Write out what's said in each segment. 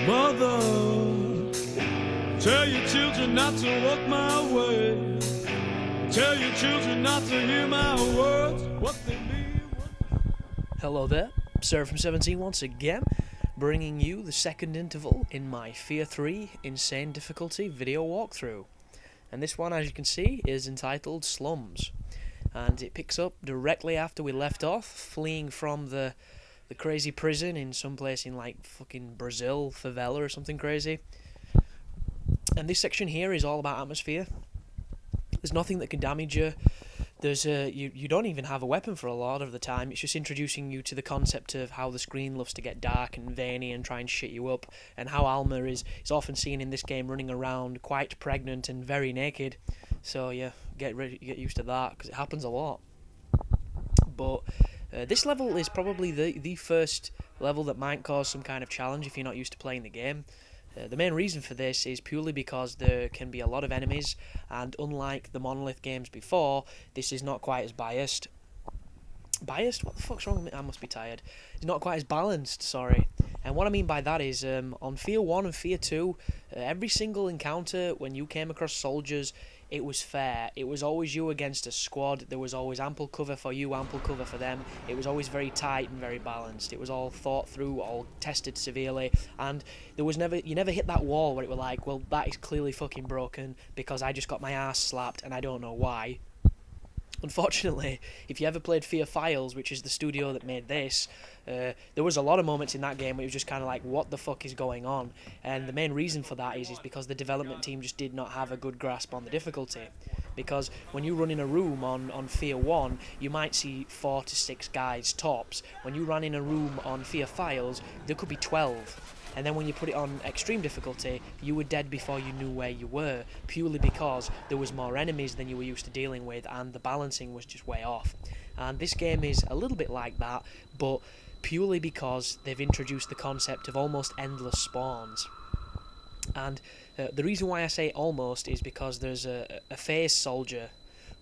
Mother, tell your children not to walk my way. Tell your children not to hear my words. What they mean. Hello there, Sarah from 17 once again, bringing you the second interval in my F.E.A.R 3 Insane Difficulty video walkthrough. And this one, as you can see, is entitled Slums. And it picks up directly after we left off, fleeing from the crazy prison in some place in like fucking Brazil, favela or something crazy. And this section here is all about atmosphere. There's nothing that can damage you. There's you don't even have a weapon for a lot of the time. It's just introducing you to the concept of how the screen loves to get dark and veiny and try and shit you up, and how Alma is often seen in this game running around quite pregnant and very naked. So yeah, get used to that because it happens a lot. But this level is probably the first level that might cause some kind of challenge if you're not used to playing the game. The main reason for this is purely because there can be a lot of enemies, and unlike the Monolith games before, this is not quite as biased. Biased? What the fuck's wrong with me? I must be tired. It's not quite as balanced, sorry. And what I mean by that is, on F.E.A.R 1 and F.E.A.R 2, every single encounter when you came across soldiers, it was fair. It was always you against a squad. There was always ample cover for you, ample cover for them. It was always very tight and very balanced. It was all thought through, all tested severely, and there was you never hit that wall where it was like, well, that is clearly fucking broken because I just got my ass slapped and I don't know why. Unfortunately, if you ever played F.E.A.R Files, which is the studio that made this, there was a lot of moments in that game where it was just kind of like, what the fuck is going on? And the main reason for that is because the development team just did not have a good grasp on the difficulty. Because when you run in a room on F.E.A.R 1, you might see 4 to 6 guys tops. When you run in a room on F.E.A.R Files, there could be 12. And then when you put it on extreme difficulty, you were dead before you knew where you were, purely because there was more enemies than you were used to dealing with, and the balancing was just way off. And this game is a little bit like that, but purely because they've introduced the concept of almost endless spawns. And the reason why I say almost is because there's a phase soldier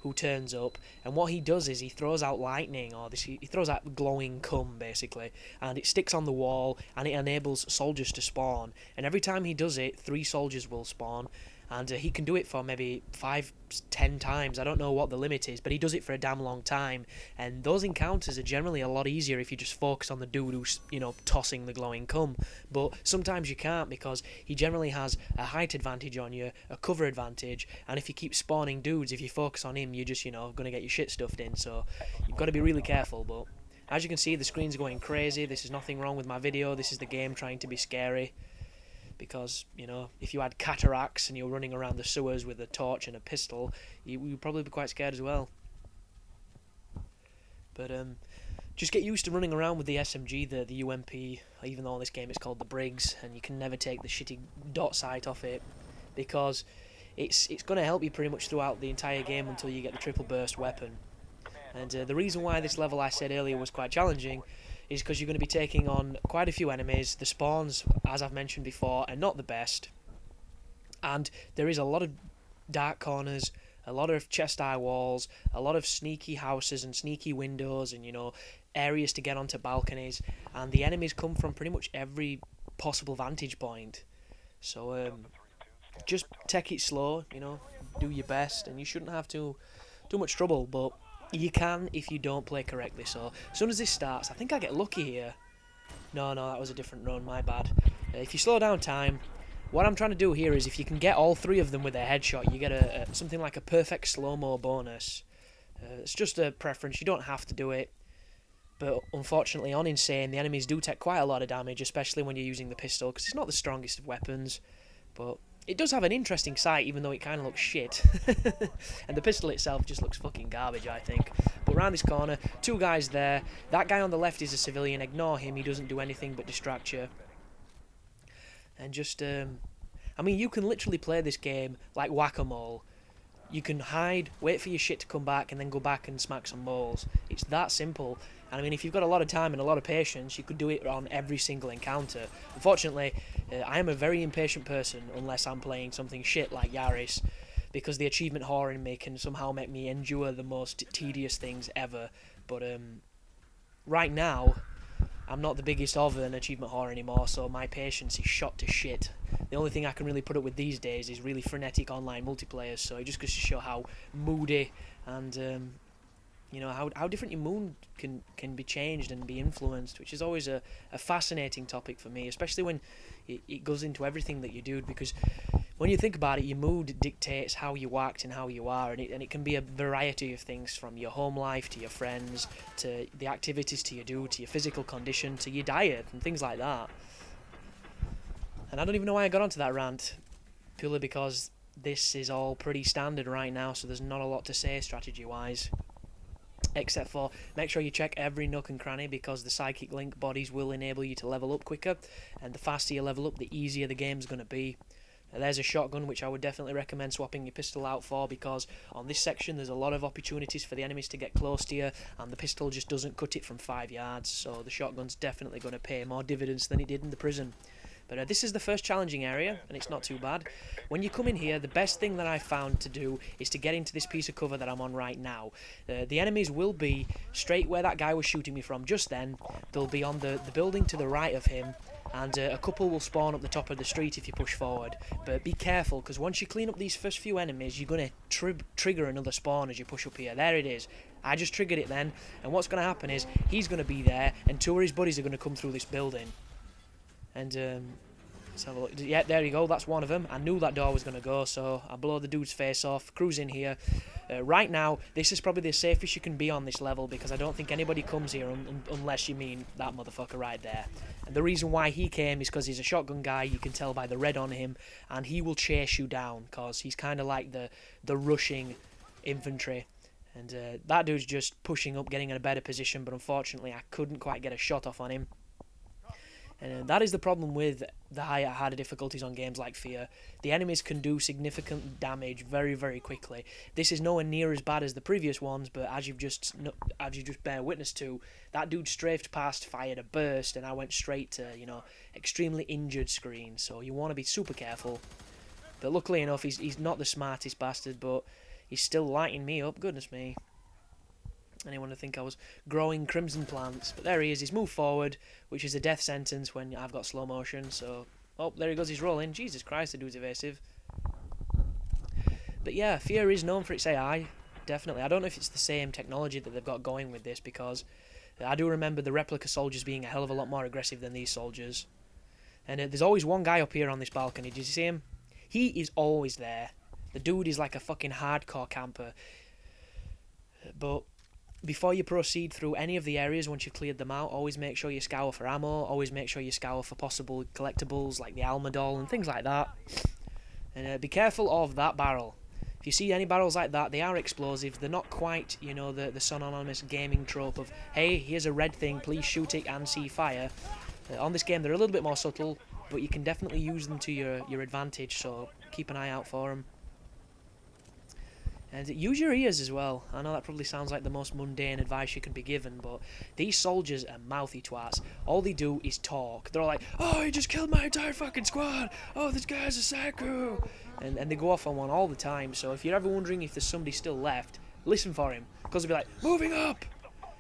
who turns up, and what he does is he throws out lightning, or he throws out glowing cum basically, and it sticks on the wall and it enables soldiers to spawn, and every time he does it 3 soldiers will spawn, and he can do it for maybe 5-10 times. I don't know what the limit is, but he does it for a damn long time, and those encounters are generally a lot easier if you just focus on the dude who's, you know, tossing the glowing cum. But sometimes you can't, because he generally has a height advantage on you, a cover advantage, and if you keep spawning dudes, if you focus on him, you're just, you know, going to get your shit stuffed in, so you've got to be really careful. But as you can see, the screen's going crazy. This is nothing wrong with my video, this is the game trying to be scary. Because, you know, if you had cataracts and you're running around the sewers with a torch and a pistol, you would probably be quite scared as well. But just get used to running around with the SMG, the UMP, even though this game is called the Briggs, and you can never take the shitty dot sight off it, because it's going to help you pretty much throughout the entire game until you get the triple burst weapon. And the reason why this level, I said earlier, was quite challenging is because you're going to be taking on quite a few enemies. The spawns, as I've mentioned before, are not the best, and there is a lot of dark corners, a lot of chest-eye walls, a lot of sneaky houses and sneaky windows, and, you know, areas to get onto balconies, and the enemies come from pretty much every possible vantage point. So just take it slow, you know, do your best, and you shouldn't have too much trouble, but you can if you don't play correctly. So as soon as this starts, I think I get lucky here. No, that was a different run, my bad. If you slow down time, what I'm trying to do here is if you can get all 3 of them with a headshot, you get something like a perfect slow-mo bonus. It's just a preference, you don't have to do it. But unfortunately on Insane, the enemies do take quite a lot of damage, especially when you're using the pistol, because it's not the strongest of weapons. But it does have an interesting sight, even though it kind of looks shit. And the pistol itself just looks fucking garbage, I think. But around this corner, 2 guys there. That guy on the left is a civilian. Ignore him. He doesn't do anything but distract you. And just, I mean, you can literally play this game like whack-a-mole. You can hide, wait for your shit to come back, and then go back and smack some moles. It's that simple. And I mean, if you've got a lot of time and a lot of patience, you could do it on every single encounter. Unfortunately, I am a very impatient person unless I'm playing something shit like Yaris, because the achievement whore in me can somehow make me endure the most tedious things ever. But right now, I'm not the biggest of an achievement whore anymore, so my patience is shot to shit. The only thing I can really put up with these days is really frenetic online multiplayer, so it just goes to show how moody and you know, how different your mood can be changed and be influenced, which is always a fascinating topic for me, especially when it goes into everything that you do, because when you think about it, your mood dictates how you act and how you are, and it can be a variety of things, from your home life to your friends to the activities to you do to your physical condition to your diet and things like that. And I don't even know why I got onto that rant, purely because this is all pretty standard right now, so there's not a lot to say strategy wise, except for make sure you check every nook and cranny, because the psychic link bodies will enable you to level up quicker, and the faster you level up, the easier the game's going to be. There's a shotgun which I would definitely recommend swapping your pistol out for, because on this section there's a lot of opportunities for the enemies to get close to you, and the pistol just doesn't cut it from 5 yards, so the shotgun's definitely going to pay more dividends than it did in the prison. But this is the first challenging area, and it's not too bad. When you come in here, the best thing that I found to do is to get into this piece of cover that I'm on right now. The enemies will be straight where that guy was shooting me from just then. They'll be on the building to the right of him, and a couple will spawn up the top of the street if you push forward. But be careful, because once you clean up these first few enemies, you're going to trigger another spawn as you push up here. There it is. I just triggered it then, and what's going to happen is he's going to be there, and 2 of his buddies are going to come through this building. And let's have a look. Yeah, there you go, that's one of them. I knew that door was going to go, so I blow the dude's face off, cruise in here. Right now, this is probably the safest you can be on this level, because I don't think anybody comes here unless you mean that motherfucker right there. And the reason why he came is because he's a shotgun guy, you can tell by the red on him, and he will chase you down, because he's kind of like the rushing infantry. And that dude's just pushing up, getting in a better position, but unfortunately I couldn't quite get a shot off on him. And that is the problem with the harder difficulties on games like F.E.A.R. The enemies can do significant damage very, very quickly. This is nowhere near as bad as the previous ones, but as you just bear witness to, that dude strafed past, fired a burst, and I went straight to, you know, extremely injured screen. So you want to be super careful. But luckily enough, he's not the smartest bastard, but he's still lighting me up. Goodness me. Anyone would think I was growing crimson plants, but there he is. He's moved forward, which is a death sentence when I've got slow motion. So, oh, there he goes. He's rolling. Jesus Christ, the dude's evasive. But yeah, F.E.A.R is known for its AI, definitely. I don't know if it's the same technology that they've got going with this, because I do remember the replica soldiers being a hell of a lot more aggressive than these soldiers. And there's always one guy up here on this balcony. Did you see him? He is always there. The dude is like a fucking hardcore camper. But before you proceed through any of the areas, once you've cleared them out, always make sure you scour for ammo, always make sure you scour for possible collectibles like the Alma doll and things like that. And be careful of that barrel. If you see any barrels like that, they are explosive. They're not quite, you know, the synonymous gaming trope of, hey, here's a red thing, please shoot it and see fire. On this game, they're a little bit more subtle, but you can definitely use them to your advantage, so keep an eye out for them. And use your ears as well. I know that probably sounds like the most mundane advice you can be given, but these soldiers are mouthy twats. All they do is talk. They're all like, oh, he just killed my entire fucking squad. Oh, this guy's a psycho. And they go off on one all the time. So if you're ever wondering if there's somebody still left, listen for him. Because they'll be like, moving up,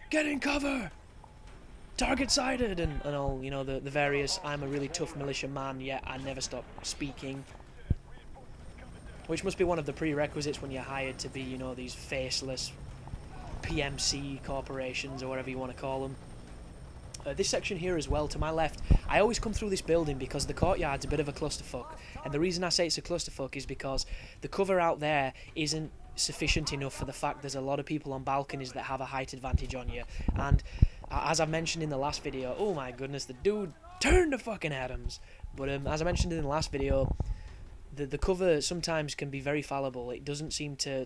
get in cover, target sighted, and all, you know, the various, I'm a really tough militia man, yet I never stop speaking. Which must be one of the prerequisites when you're hired to be, you know, these faceless PMC corporations or whatever you want to call them. This section here as well, to my left, I always come through this building because the courtyard's a bit of a clusterfuck. And the reason I say it's a clusterfuck is because the cover out there isn't sufficient enough for the fact there's a lot of people on balconies that have a height advantage on you. And as I mentioned in the last video, oh my goodness, the dude turned to fucking atoms. But as I mentioned in the last video, the cover sometimes can be very fallible. It doesn't seem to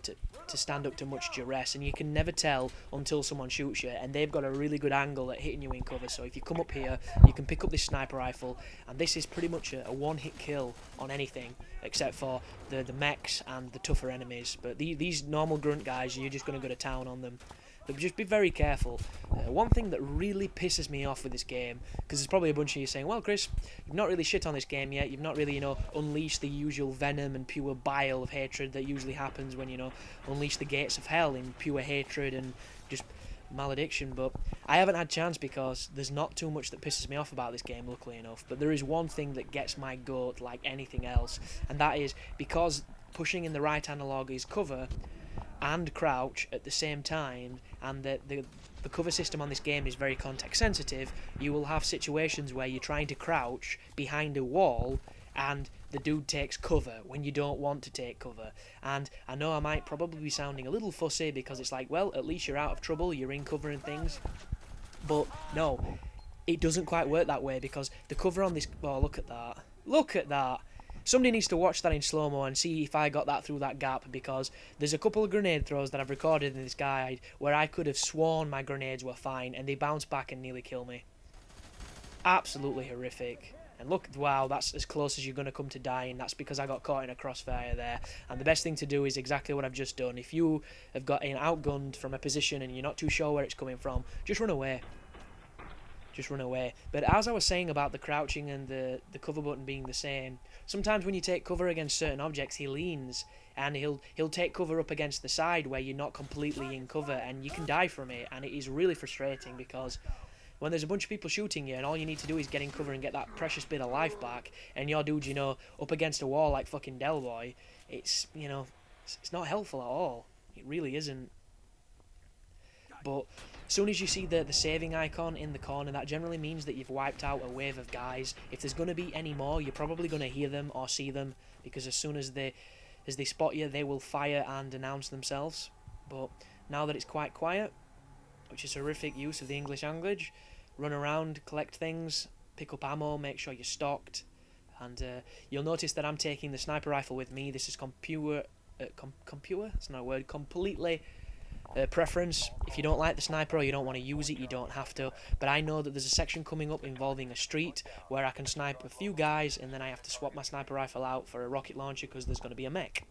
stand up to much duress, and you can never tell until someone shoots you, and they've got a really good angle at hitting you in cover. So if you come up here, you can pick up this sniper rifle, and this is pretty much a one-hit kill on anything, except for the mechs and the tougher enemies. But these normal grunt guys, you're just going to go to town on them. But just be very careful. One thing that really pisses me off with this game, because there's probably a bunch of you saying, well, Chris, you've not really shit on this game yet, you've not really, you know, unleashed the usual venom and pure bile of hatred that usually happens when, you know, unleash the gates of hell in pure hatred and just malediction, but I haven't had chance because there's not too much that pisses me off about this game, luckily enough. But there is one thing that gets my goat like anything else, and that is because pushing in the right analog is cover and crouch at the same time, and the cover system on this game is very context sensitive. You will have situations where you're trying to crouch behind a wall and the dude takes cover when you don't want to take cover. And I know I might probably be sounding a little fussy because it's like, well, at least you're out of trouble, you're in cover and things. But no, it doesn't quite work that way because the cover on this... Oh, look at that. Look at that. Somebody needs to watch that in slow-mo and see if I got that through that gap, because there's a couple of grenade throws that I've recorded in this guide where I could have sworn my grenades were fine and they bounced back and nearly kill me. Absolutely horrific. And look, wow, that's as close as you're going to come to dying. That's because I got caught in a crossfire there. And the best thing to do is exactly what I've just done. If you have got outgunned from a position and you're not too sure where it's coming from, just run away. Just run away. But as I was saying about the crouching and the cover button being the same, sometimes when you take cover against certain objects, he leans and he'll take cover up against the side where you're not completely in cover, and you can die from it. And it is really frustrating because when there's a bunch of people shooting you and all you need to do is get in cover and get that precious bit of life back, and your dude, you know, up against a wall like fucking Del Boy, it's, you know, it's not helpful at all. It really isn't. But as soon as you see the saving icon in the corner, that generally means that you've wiped out a wave of guys. If there's going to be any more, you're probably going to hear them or see them, because as soon as they spot you, they will fire and announce themselves. But now that it's quite quiet, which is horrific use of the English language, run around, collect things, pick up ammo, make sure you're stocked, and you'll notice that I'm taking the sniper rifle with me. This is computer, that's not a word, completely preference. If you don't like the sniper or you don't want to use it, you don't have to. But I know that there's a section coming up involving a street where I can snipe a few guys, and then I have to swap my sniper rifle out for a rocket launcher because there's going to be a mech.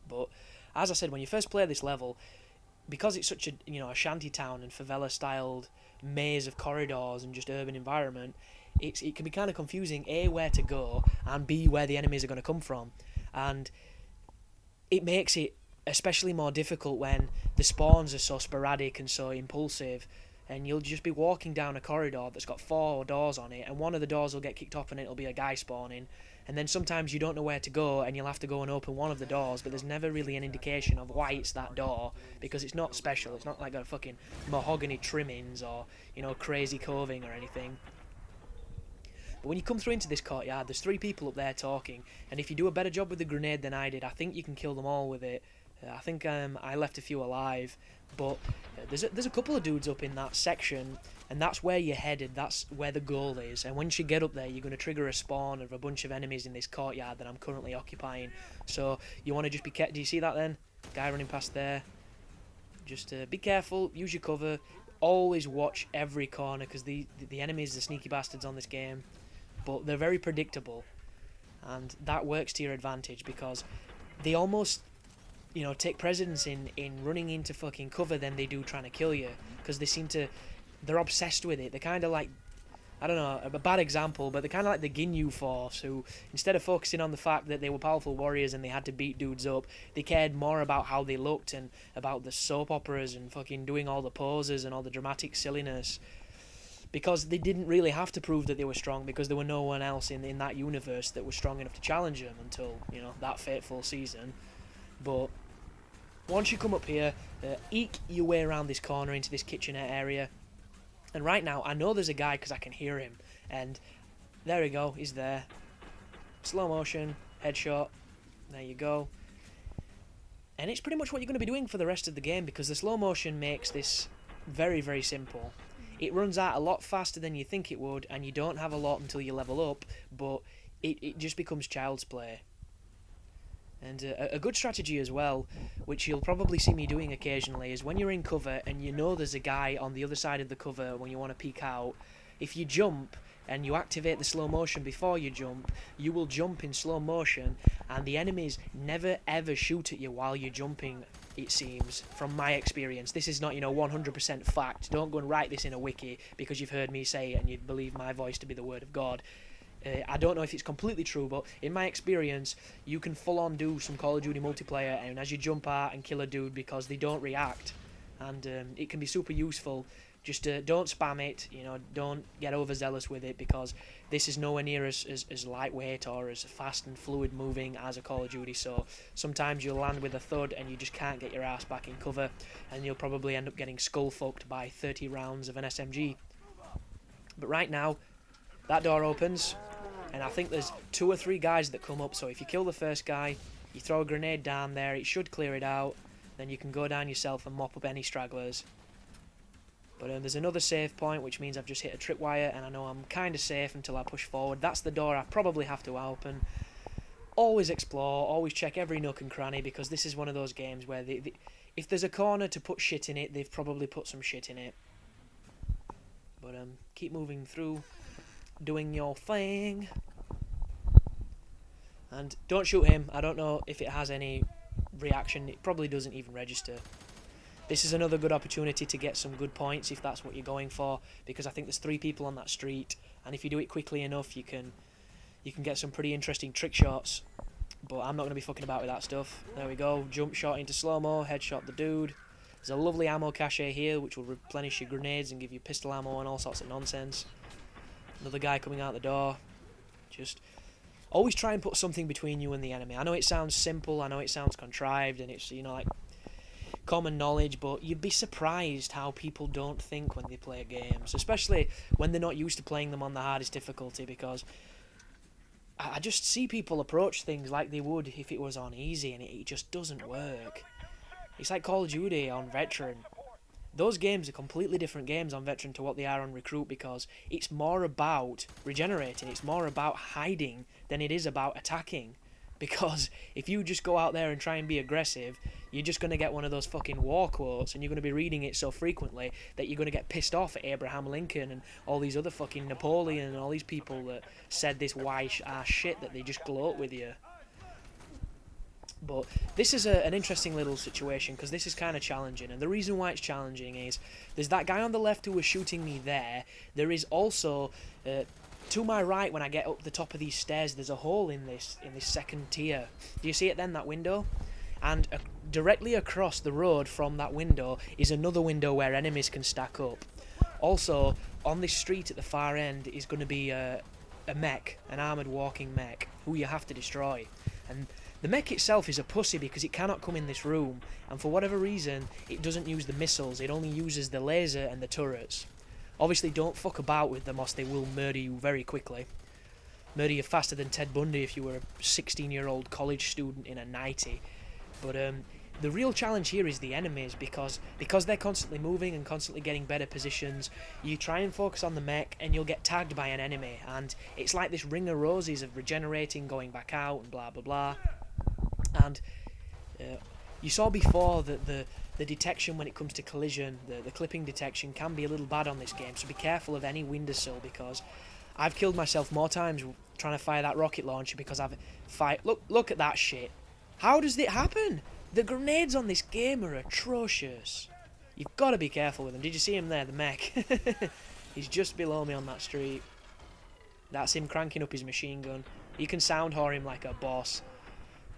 But as I said, when you first play this level, because it's such a, you know, a shanty town and favela-styled maze of corridors and just urban environment, it can be kind of confusing, A, where to go, and B, where the enemies are going to come from. And it makes it especially more difficult when the spawns are so sporadic and so impulsive, and you'll just be walking down a corridor that's got 4 doors on it, and one of the doors will get kicked off and it'll be a guy spawning, and then sometimes you don't know where to go and you'll have to go and open one of the doors, but there's never really an indication of why it's that door, because it's not special. It's not like got fucking mahogany trimmings or, you know, crazy coving or anything. But when you come through into this courtyard, there's 3 people up there talking, and if you do a better job with the grenade than I did, I think you can kill them all with it. I think I left a few alive, but there's a couple of dudes up in that section, and that's where you're headed. That's where the goal is. And once you get up there, you're going to trigger a spawn of a bunch of enemies in this courtyard that I'm currently occupying. So you want to just be careful. Do you see that then? Guy running past there. Just be careful. Use your cover. Always watch every corner, because the enemies are sneaky bastards on this game, but they're very predictable, and that works to your advantage because they almost, you know, take precedence in running into fucking cover than they do trying to kill you, because they're obsessed with it. They're kind of like, I don't know, a bad example, but they're kind of like the Ginyu Force, who, instead of focusing on the fact that they were powerful warriors and they had to beat dudes up, they cared more about how they looked and about the soap operas and fucking doing all the poses and all the dramatic silliness, because they didn't really have to prove that they were strong, because there were no one else in that universe that was strong enough to challenge them until, you know, that fateful season. But once you come up here, eke your way around this corner into this kitchenette area. And right now, I know there's a guy because I can hear him. And there we go, he's there. Slow motion, headshot. There you go. And it's pretty much what you're going to be doing for the rest of the game, because the slow motion makes this very, very simple. It runs out a lot faster than you think it would, and you don't have a lot until you level up, but it just becomes child's play. And a good strategy as well, which you'll probably see me doing occasionally, is when you're in cover and you know there's a guy on the other side of the cover when you want to peek out, if you jump and you activate the slow motion before you jump, you will jump in slow motion, and the enemies never ever shoot at you while you're jumping, it seems, from my experience. This is not, you know, 100% fact. Don't go and write this in a wiki because you've heard me say it and you believe my voice to be the word of God. I don't know if it's completely true, but in my experience, you can full-on do some Call of Duty multiplayer, and as you jump out and kill a dude, because they don't react, and it can be super useful. Just don't spam it, you know, don't get overzealous with it, because this is nowhere near as lightweight or as fast and fluid moving as a Call of Duty, so sometimes you'll land with a thud and you just can't get your ass back in cover, and you'll probably end up getting skull-fucked by 30 rounds of an SMG. But right now, that door opens, and I think there's 2 or 3 guys that come up, so if you kill the first guy, you throw a grenade down there, it should clear it out, then you can go down yourself and mop up any stragglers. But there's another save point, which means I've just hit a tripwire, and I know I'm kind of safe until I push forward. That's the door I probably have to open. Always explore, always check every nook and cranny, because this is one of those games where if there's a corner to put shit in it, they've probably put some shit in it. But keep moving through, doing your thing. And don't shoot him. I don't know if it has any reaction. It probably doesn't even register. This is another good opportunity to get some good points if that's what you're going for, because I think there's 3 people on that street, and if you do it quickly enough, you can get some pretty interesting trick shots. But I'm not going to be fucking about with that stuff. There we go, jump shot into slow-mo, headshot the dude. There's a lovely ammo cache here, which will replenish your grenades and give you pistol ammo and all sorts of nonsense. Another guy coming out the door. Just always try and put something between you and the enemy. I know it sounds simple, I know it sounds contrived, and it's, you know, like common knowledge, but you'd be surprised how people don't think when they play games, especially when they're not used to playing them on the hardest difficulty, because I just see people approach things like they would if it was on easy, and it just doesn't work. It's like Call of Duty on Veteran. Those games are completely different games on Veteran to what they are on Recruit, because it's more about regenerating, it's more about hiding than it is about attacking. Because if you just go out there and try and be aggressive, you're just going to get one of those fucking war quotes, and you're going to be reading it so frequently that you're going to get pissed off at Abraham Lincoln and all these other fucking Napoleon and all these people that said this ass shit that they just gloat with you. But this is an interesting little situation, because this is kind of challenging, and the reason why it's challenging is there's that guy on the left who was shooting me there. There is also to my right, when I get up the top of these stairs, there's a hole in this second tier. Do you see it then, that window? And directly across the road from that window is another window where enemies can stack up. Also, on this street at the far end is going to be a mech, an armoured walking mech, who you have to destroy. And the mech itself is a pussy because it cannot come in this room, and for whatever reason, it doesn't use the missiles, it only uses the laser and the turrets. Obviously, don't fuck about with them, or they will murder you very quickly. Murder you faster than Ted Bundy if you were a 16-year-old college student in a 90. But the real challenge here is the enemies, because they're constantly moving and constantly getting better positions. You try and focus on the mech, and you'll get tagged by an enemy, and it's like this ring of roses of regenerating, going back out, and blah blah blah. And you saw before that the detection when it comes to collision, the clipping detection can be a little bad on this game, so be careful of any windowsill, because I've killed myself more times trying to fire that rocket launcher because I've fired... Look at that shit. How does it happen? The grenades on this game are atrocious. You've got to be careful with them. Did you see him there, the mech? He's just below me on that street. That's him cranking up his machine gun. You can sound whore him like a boss.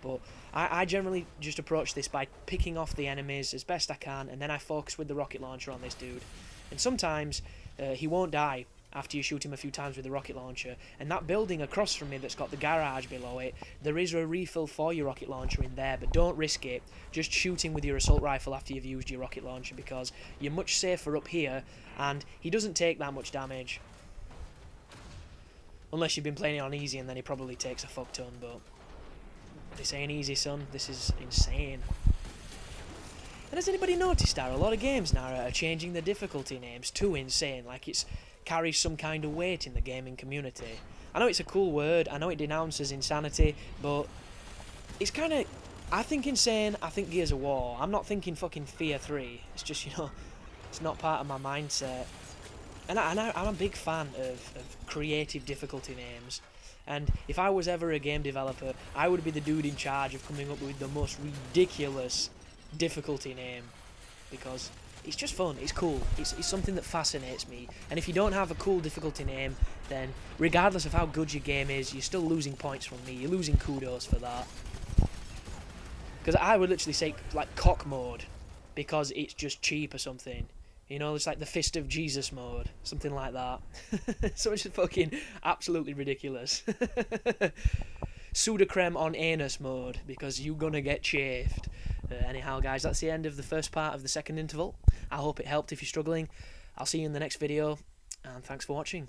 But I generally just approach this by picking off the enemies as best I can, and then I focus with the rocket launcher on this dude. And sometimes he won't die after you shoot him a few times with the rocket launcher. And that building across from me that's got the garage below it, there is a refill for your rocket launcher in there, but don't risk it. Just shoot him with your assault rifle after you've used your rocket launcher, because you're much safer up here, and he doesn't take that much damage. Unless you've been playing it on easy, and then he probably takes a fuck ton, but... this ain't easy, son. This is insane. And has anybody noticed that a lot of games now are changing the difficulty names to insane, like it's carries some kind of weight in the gaming community? I know it's a cool word, I know it denounces insanity, but it's kind of... I think insane, I think Gears of War. I'm not thinking fucking F.E.A.R 3. It's just, you know, it's not part of my mindset. And I'm a big fan of creative difficulty names. And if I was ever a game developer, I would be the dude in charge of coming up with the most ridiculous difficulty name, because it's just fun, it's cool, it's something that fascinates me. And if you don't have a cool difficulty name, then regardless of how good your game is, you're still losing points from me, you're losing kudos for that. Because I would literally say, like, cock mode. because it's just cheap or something. You know, it's like the Fist of Jesus mode, something like that. So it's just fucking absolutely ridiculous. Sudocrem on anus mode, because you're gonna get chafed. Anyhow, guys, that's the end of the first part of the second interval. I hope it helped if you're struggling. I'll see you in the next video, and thanks for watching.